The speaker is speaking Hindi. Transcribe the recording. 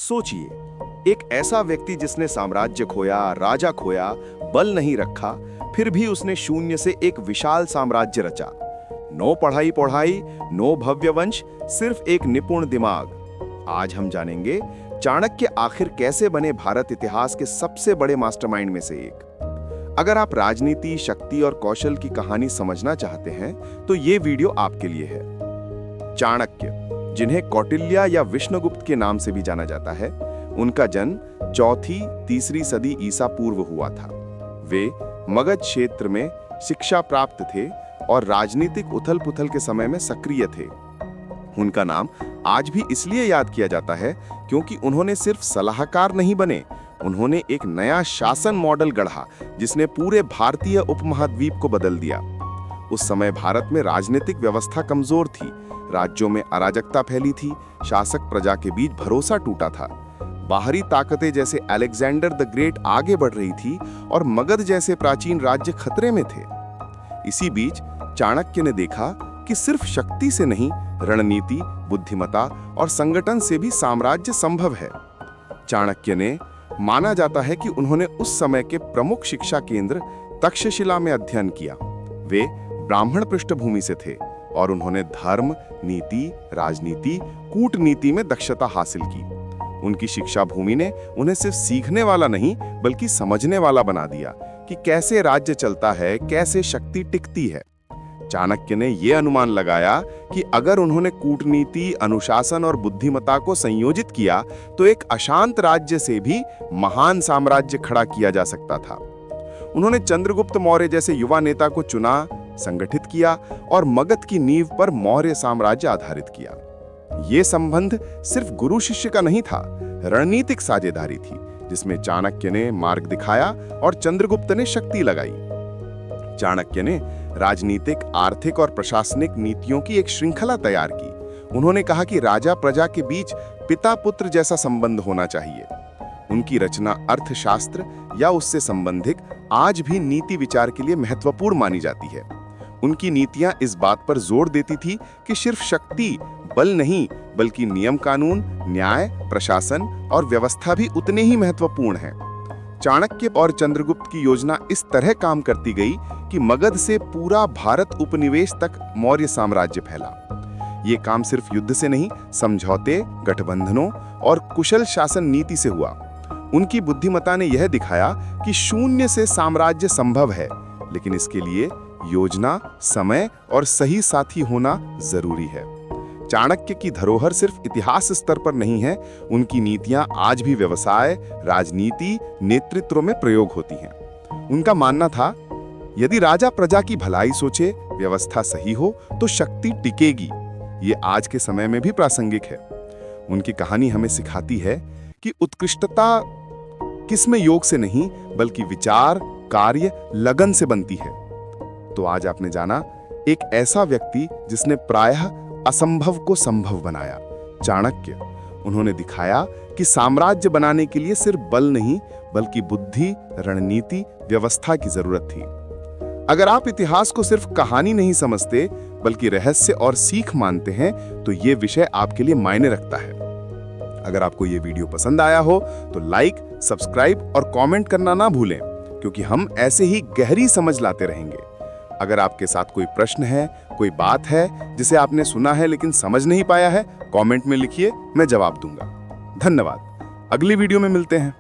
सोचिए, एक ऐसा व्यक्ति जिसने साम्राज्य खोया, राजा खोया, बल नहीं रखा, फिर भी उसने शून्य से एक विशाल साम्राज्य रचा। नो पढ़ाई पढ़ाई, नो भव्य वंश, सिर्फ एक निपुण दिमाग। आज हम जानेंगे चाणक्य आखिर कैसे बने भारत इतिहास के सबसे बड़े मास्टरमाइंड में से एक। अगर आप राजनीति, शक्ति और कौशल की कहानी समझना चाहते हैं तो ये वीडियो आपके लिए है। चाणक्य, जिन्हें कौटिल्य या विष्णुगुप्त के नाम से भी जाना जाता है, उनका जन्म चौथी-तीसरी सदी ईसा पूर्व हुआ था। वे मगध क्षेत्र में शिक्षा प्राप्त थे और राजनीतिक उथल-पुथल के समय में सक्रिय थे। उनका नाम आज भी इसलिए याद किया जाता है क्योंकि उन्होंने सिर्फ सलाहकार नहीं बने, उन्होंने एक नया शासन मॉडल गढ़ा जिसने पूरे भारतीय उपमहाद्वीप को बदल दिया। उस समय भारत में राजनीतिक व्यवस्था कमजोर थी, राज्यों में अराजकता फैली थी, शासक प्रजा के बीच भरोसा टूटा था। बाहरी ताकतें जैसे अलेक्जेंडर द ग्रेट आगे बढ़ रही थी और मगध जैसे प्राचीन राज्य खतरे में थे। इसी बीच चाणक्य ने देखा कि सिर्फ शक्ति से नहीं, रणनीति, बुद्धिमत्ता और संगठन से भी साम्राज्य संभव है। चाणक्य ने माना जाता है कि उन्होंने उस समय के प्रमुख शिक्षा केंद्र तक्षशिला में अध्ययन किया। वे ब्राह्मण पृष्ठभूमि से थे और उन्होंने धर्म, नीति, राजनीति, कूटनीति में दक्षता हासिल की। उनकी शिक्षा भूमि ने उन्हें सिर्फ सीखने वाला नहीं बल्कि समझने वाला बना दिया कि कैसे राज्य चलता है, कैसे शक्ति टिकती है। चाणक्य ने यह अनुमान लगाया कि अगर उन्होंने कूटनीति, अनुशासन और बुद्धिमत्ता को संयोजित किया तो एक अशांत राज्य से भी महान साम्राज्य खड़ा किया जा सकता था। उन्होंने चंद्रगुप्त मौर्य जैसे युवा नेता को चुना, संगठित किया और मगध की नींव पर मौर्य साम्राज्य आधारित किया। ये संबंध सिर्फ गुरु शिष्य का नहीं था, रणनीतिक साझेदारी थी जिसमें चाणक्य ने मार्ग दिखाया और चंद्रगुप्त ने शक्ति लगाई। चाणक्य ने राजनीतिक, आर्थिक और प्रशासनिक नीतियों की एक श्रृंखला तैयार की। उन्होंने कहा कि राजा प्रजा के बीच पिता पुत्र जैसा संबंध होना चाहिए। उनकी रचना अर्थशास्त्र या उससे संबंधित आज भी नीति विचार के लिए महत्वपूर्ण मानी जाती है। उनकी नीतियां इस बात पर जोर देती थी कि सिर्फ शक्ति, बल नहीं बल्कि नियम कानून, न्याय, प्रशासन और व्यवस्था भी उतने ही महत्वपूर्ण हैं। चाणक्य और चंद्रगुप्त की योजना इस तरह काम करती गई कि मगध से पूरा भारत उपनिवेश तक मौर्य साम्राज्य फैला। ये काम सिर्फ युद्ध से नहीं, समझौते, गठबंधनों और कुशल शासन नीति से हुआ। उनकी बुद्धिमत्ता ने यह दिखाया कि शून्य से साम्राज्य संभव है, लेकिन इसके लिए योजना, समय और सही साथी होना जरूरी है। चाणक्य की धरोहर सिर्फ इतिहास स्तर पर नहीं है, उनकी नीतियां आज भी व्यवसाय, राजनीति, नेतृत्व में प्रयोग होती हैं। उनका मानना था, यदि राजा प्रजा की भलाई सोचे, व्यवस्था सही हो तो शक्ति टिकेगी। ये आज के समय में भी प्रासंगिक है। उनकी कहानी हमें सिखाती है कि उत्कृष्टता किसमें योग से नहीं बल्कि विचार, कार्य, लगन से बनती है। तो आज आपने जाना एक ऐसा व्यक्ति जिसने प्रायः असंभव को संभव बनाया, चाणक्य। उन्होंने दिखाया कि साम्राज्य बनाने के लिए सिर्फ बल नहीं बल्कि बुद्धि, रणनीति, व्यवस्था की जरूरत थी। अगर आप इतिहास को सिर्फ कहानी नहीं समझते बल्कि रहस्य और सीख मानते हैं तो ये विषय आपके लिए मायने रखता है। अगर आपको ये वीडियो पसंद आया हो तो लाइक, सब्सक्राइब और कमेंट करना ना भूलें, क्योंकि हम ऐसे ही गहरी समझ लाते रहेंगे। अगर आपके साथ कोई प्रश्न है, कोई बात है जिसे आपने सुना है लेकिन समझ नहीं पाया है, कमेंट में लिखिए, मैं जवाब दूंगा। धन्यवाद। अगली वीडियो में मिलते हैं।